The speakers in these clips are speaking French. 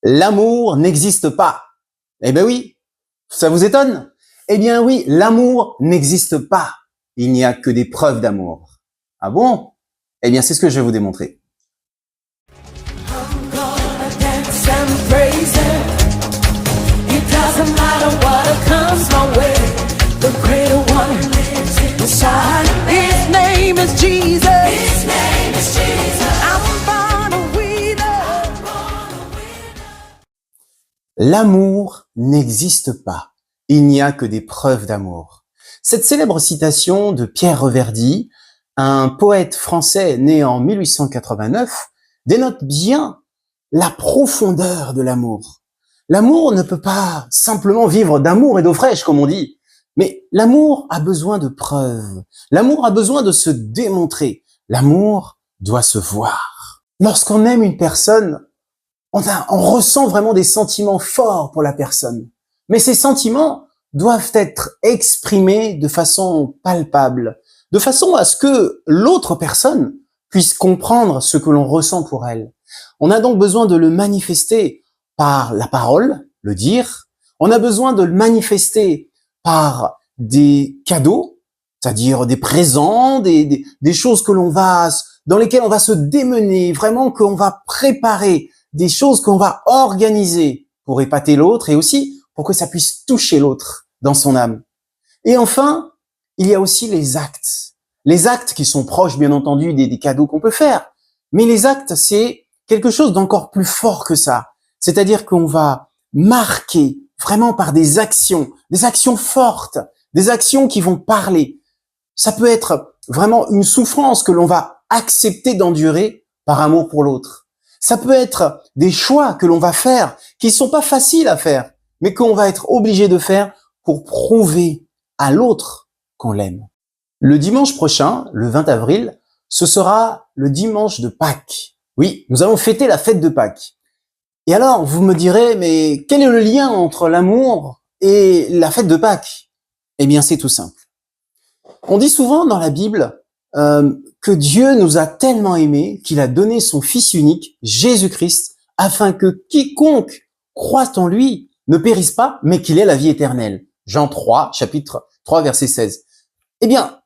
L'amour n'existe pas. Eh ben oui, ça vous étonne? Eh bien oui, l'amour n'existe pas. Il n'y a que des preuves d'amour. Ah bon? Eh bien c'est ce que je vais vous démontrer. L'amour n'existe pas. Il n'y a que des preuves d'amour. Cette célèbre citation de Pierre Reverdy, un poète français né en 1889, dénote bien la profondeur de l'amour. L'amour ne peut pas simplement vivre d'amour et d'eau fraîche, comme on dit, mais l'amour a besoin de preuves. L'amour a besoin de se démontrer. L'amour doit se voir. Lorsqu'on aime une personne, on ressent vraiment des sentiments forts pour la personne. Mais ces sentiments doivent être exprimés de façon palpable, de façon à ce que l'autre personne puisse comprendre ce que l'on ressent pour elle. On a donc besoin de le manifester par la parole, le dire. On a besoin de le manifester par des cadeaux, c'est-à-dire des présents, des choses dans lesquelles on va se démener, vraiment qu'on va préparer, des choses qu'on va organiser pour épater l'autre et aussi pour que ça puisse toucher l'autre dans son âme. Et enfin, il y a aussi les actes. Les actes qui sont proches, bien entendu, des cadeaux qu'on peut faire. Mais les actes, c'est quelque chose d'encore plus fort que ça. C'est-à-dire qu'on va marquer vraiment par des actions fortes, des actions qui vont parler. Ça peut être vraiment une souffrance que l'on va accepter d'endurer par amour pour l'autre. Ça peut être des choix que l'on va faire qui sont pas faciles à faire, mais qu'on va être obligé de faire pour prouver à l'autre qu'on l'aime. Le dimanche prochain, le 20 avril, ce sera le dimanche de Pâques. Oui, nous allons fêter la fête de Pâques. Et alors, vous me direz, mais quel est le lien entre l'amour et la fête de Pâques? Eh bien, c'est tout simple. On dit souvent dans la Bible que Dieu nous a tellement aimés qu'il a donné son Fils unique, Jésus-Christ, afin que quiconque croit en lui ne périsse pas, mais qu'il ait la vie éternelle. Jean 3, chapitre 3, verset 16. Eh bien,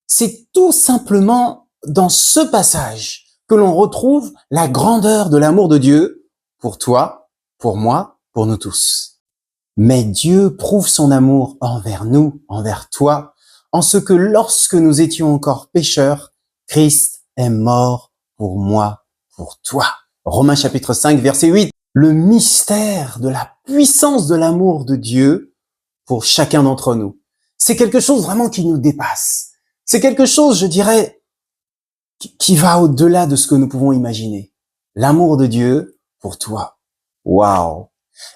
c'est tout simplement dans ce passage que l'on retrouve la grandeur de l'amour de Dieu pour toi, pour moi, pour nous tous. Mais Dieu prouve son amour envers nous, envers toi, en ce que lorsque nous étions encore pécheurs, Christ est mort pour moi, pour toi. Romains chapitre 5, verset 8. Le mystère de la puissance de l'amour de Dieu pour chacun d'entre nous. C'est quelque chose vraiment qui nous dépasse. C'est quelque chose, je dirais, qui va au-delà de ce que nous pouvons imaginer. L'amour de Dieu pour toi. Waouh!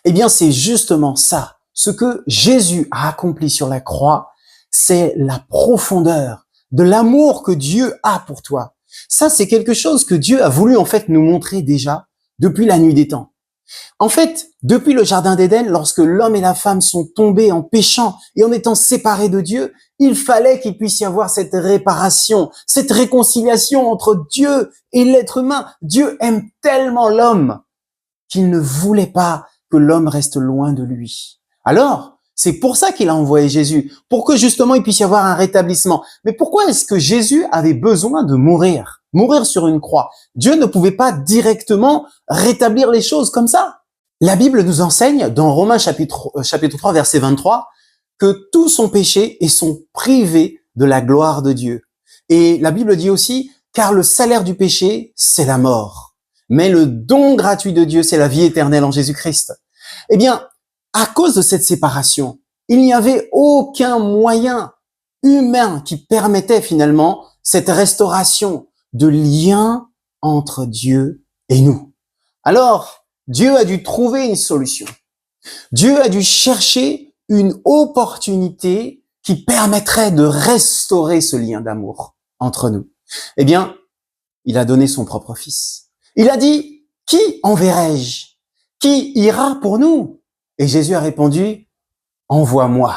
Eh bien, c'est justement ça. Ce que Jésus a accompli sur la croix, c'est la profondeur de l'amour que Dieu a pour toi. Ça, c'est quelque chose que Dieu a voulu en fait nous montrer déjà depuis la nuit des temps. En fait, depuis le Jardin d'Éden, lorsque l'homme et la femme sont tombés en péchant et en étant séparés de Dieu, il fallait qu'il puisse y avoir cette réparation, cette réconciliation entre Dieu et l'être humain. Dieu aime tellement l'homme qu'il ne voulait pas que l'homme reste loin de lui. Alors, c'est pour ça qu'il a envoyé Jésus, pour que justement il puisse y avoir un rétablissement. Mais pourquoi est-ce que Jésus avait besoin de mourir sur une croix? Dieu ne pouvait pas directement rétablir les choses comme ça. La Bible nous enseigne, dans Romains chapitre 3, verset 23, que tous sont péchés et sont privés de la gloire de Dieu. Et la Bible dit aussi, car le salaire du péché, c'est la mort. Mais le don gratuit de Dieu, c'est la vie éternelle en Jésus-Christ. Eh bien, à cause de cette séparation, il n'y avait aucun moyen humain qui permettait finalement cette restauration de lien entre Dieu et nous. Alors, Dieu a dû trouver une solution. Dieu a dû chercher une opportunité qui permettrait de restaurer ce lien d'amour entre nous. Eh bien, il a donné son propre Fils. Il a dit, qui enverrai-je? Qui ira pour nous? Et Jésus a répondu, envoie-moi,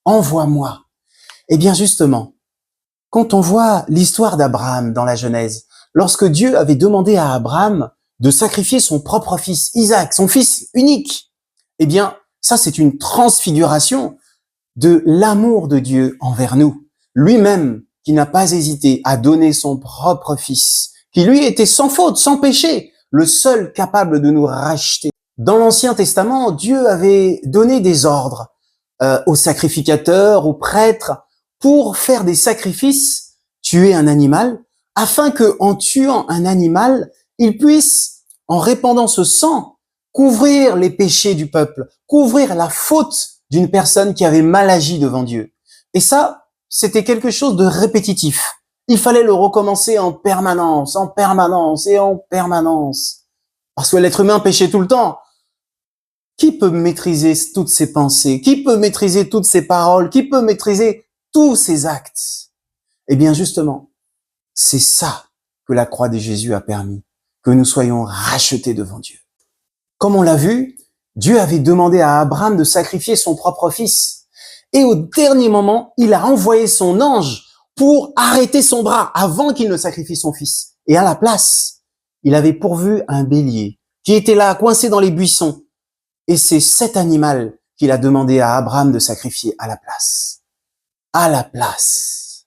envoie-moi. Eh bien justement, quand on voit l'histoire d'Abraham dans la Genèse, lorsque Dieu avait demandé à Abraham de sacrifier son propre fils, Isaac, son fils unique. Eh bien, ça c'est une transfiguration de l'amour de Dieu envers nous. Lui-même qui n'a pas hésité à donner son propre fils, qui lui était sans faute, sans péché, le seul capable de nous racheter. Dans l'Ancien Testament, Dieu avait donné des ordres aux sacrificateurs, aux prêtres, pour faire des sacrifices, tuer un animal, afin que, en tuant un animal, ils puissent, en répandant ce sang, couvrir les péchés du peuple, couvrir la faute d'une personne qui avait mal agi devant Dieu. Et ça, c'était quelque chose de répétitif. Il fallait le recommencer en permanence, en permanence et en permanence. Parce que l'être humain péchait tout le temps. Qui peut maîtriser toutes ses pensées? Qui peut maîtriser toutes ses paroles? Qui peut maîtriser tous ses actes? Eh bien, justement, c'est ça que la croix de Jésus a permis, que nous soyons rachetés devant Dieu. Comme on l'a vu, Dieu avait demandé à Abraham de sacrifier son propre fils. Et au dernier moment, il a envoyé son ange pour arrêter son bras avant qu'il ne sacrifie son fils. Et à la place, il avait pourvu un bélier qui était là, coincé dans les buissons. Et c'est cet animal qu'il a demandé à Abraham de sacrifier à la place. À la place.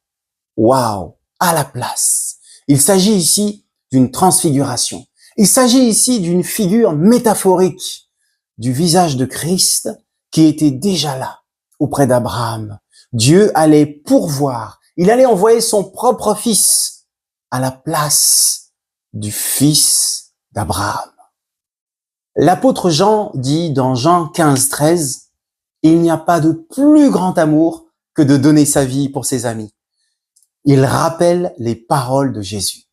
Waouh! À la place. Il s'agit ici d'une transfiguration. Il s'agit ici d'une figure métaphorique du visage de Christ qui était déjà là, auprès d'Abraham. Dieu allait pourvoir. Il allait envoyer son propre fils à la place du fils d'Abraham. L'apôtre Jean dit dans Jean 15, 13, « Il n'y a pas de plus grand amour que de donner sa vie pour ses amis. » Il rappelle les paroles de Jésus.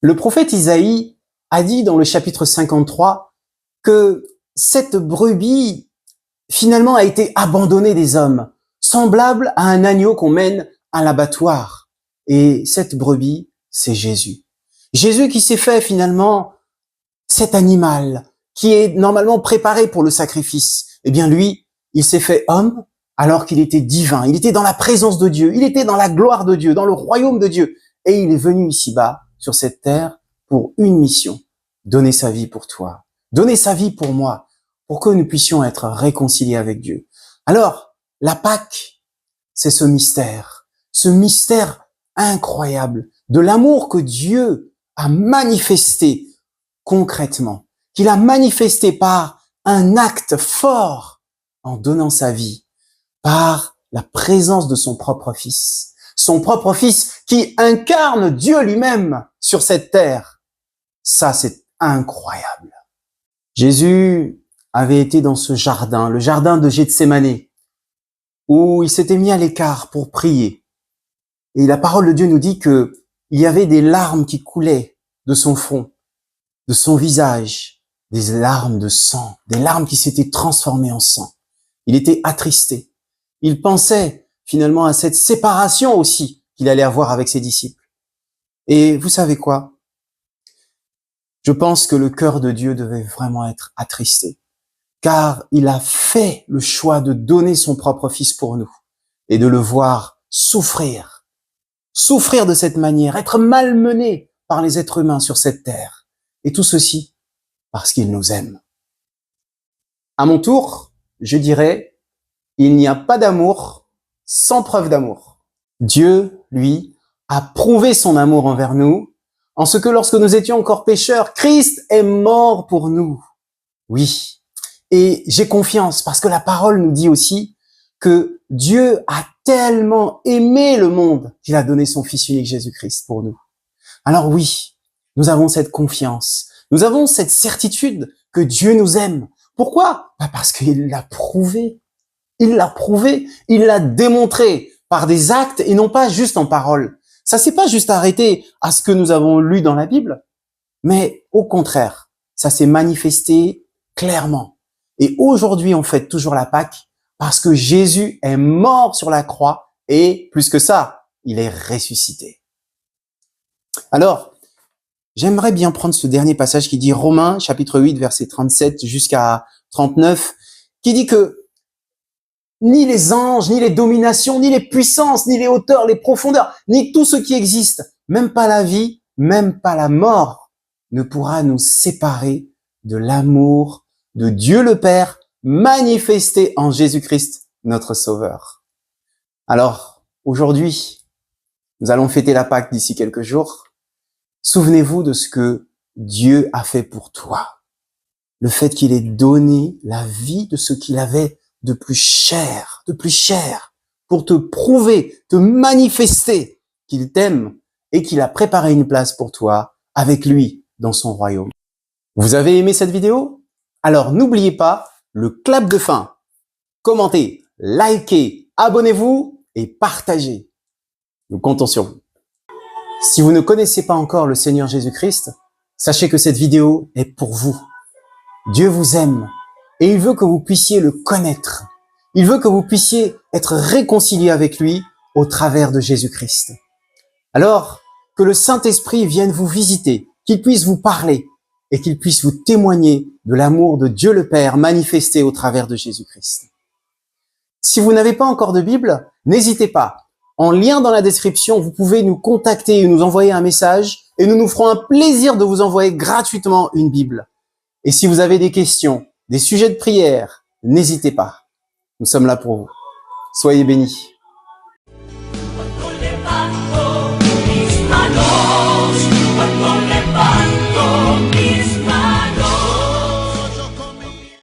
Le prophète Isaïe a dit dans le chapitre 53 que cette brebis finalement a été abandonnée des hommes, semblable à un agneau qu'on mène à l'abattoir. Et cette brebis, c'est Jésus. Jésus qui s'est fait finalement cet animal qui est normalement préparé pour le sacrifice. Eh bien lui, il s'est fait homme alors qu'il était divin. Il était dans la présence de Dieu. Il était dans la gloire de Dieu, dans le royaume de Dieu. Et il est venu ici-bas, sur cette terre, pour une mission. Donner sa vie pour toi. Donner sa vie pour moi. Pour que nous puissions être réconciliés avec Dieu. Alors, la Pâque, c'est ce mystère incroyable de l'amour que Dieu a manifesté concrètement, qu'il a manifesté par un acte fort en donnant sa vie, par la présence de son propre fils qui incarne Dieu lui-même sur cette terre. Ça, c'est incroyable. Jésus avait été dans ce jardin, le jardin de Gethsémane, où il s'était mis à l'écart pour prier. Et la parole de Dieu nous dit que il y avait des larmes qui coulaient de son front, de son visage, des larmes de sang, des larmes qui s'étaient transformées en sang. Il était attristé. Il pensait finalement à cette séparation aussi qu'il allait avoir avec ses disciples. Et vous savez quoi? Je pense que le cœur de Dieu devait vraiment être attristé, car il a fait le choix de donner son propre fils pour nous et de le voir souffrir de cette manière, être malmené par les êtres humains sur cette terre. Et tout ceci parce qu'il nous aime. À mon tour, je dirais, il n'y a pas d'amour sans preuve d'amour. Dieu, lui, a prouvé son amour envers nous en ce que lorsque nous étions encore pécheurs, Christ est mort pour nous. Oui. Et j'ai confiance parce que la parole nous dit aussi que Dieu a tellement aimé le monde qu'il a donné son Fils unique Jésus-Christ pour nous. Alors oui, nous avons cette confiance, nous avons cette certitude que Dieu nous aime. Pourquoi? Parce qu'il l'a prouvé. Il l'a démontré par des actes et non pas juste en parole. Ça s'est pas juste arrêté à ce que nous avons lu dans la Bible, mais au contraire, ça s'est manifesté clairement. Et aujourd'hui, on fête toujours la Pâque parce que Jésus est mort sur la croix et, plus que ça, il est ressuscité. Alors, j'aimerais bien prendre ce dernier passage qui dit Romains, chapitre 8, verset 37 jusqu'à 39, qui dit que ni les anges, ni les dominations, ni les puissances, ni les hauteurs, les profondeurs, ni tout ce qui existe, même pas la vie, même pas la mort, ne pourra nous séparer de l'amour de Dieu le Père manifesté en Jésus-Christ, notre Sauveur. Alors, aujourd'hui, nous allons fêter la Pâque d'ici quelques jours. Souvenez-vous de ce que Dieu a fait pour toi. Le fait qu'il ait donné la vie de ce qu'il avait de plus cher, pour te prouver, te manifester qu'il t'aime et qu'il a préparé une place pour toi avec lui dans son royaume. Vous avez aimé cette vidéo? Alors n'oubliez pas le clap de fin. Commentez, likez, abonnez-vous et partagez. Nous comptons sur vous. Si vous ne connaissez pas encore le Seigneur Jésus-Christ, sachez que cette vidéo est pour vous. Dieu vous aime et il veut que vous puissiez le connaître. Il veut que vous puissiez être réconciliés avec lui au travers de Jésus-Christ. Alors, que le Saint-Esprit vienne vous visiter, qu'il puisse vous parler et qu'il puisse vous témoigner de l'amour de Dieu le Père manifesté au travers de Jésus-Christ. Si vous n'avez pas encore de Bible, n'hésitez pas. En lien dans la description, vous pouvez nous contacter et nous envoyer un message et nous nous ferons un plaisir de vous envoyer gratuitement une Bible. Et si vous avez des questions, des sujets de prière, n'hésitez pas. Nous sommes là pour vous. Soyez bénis.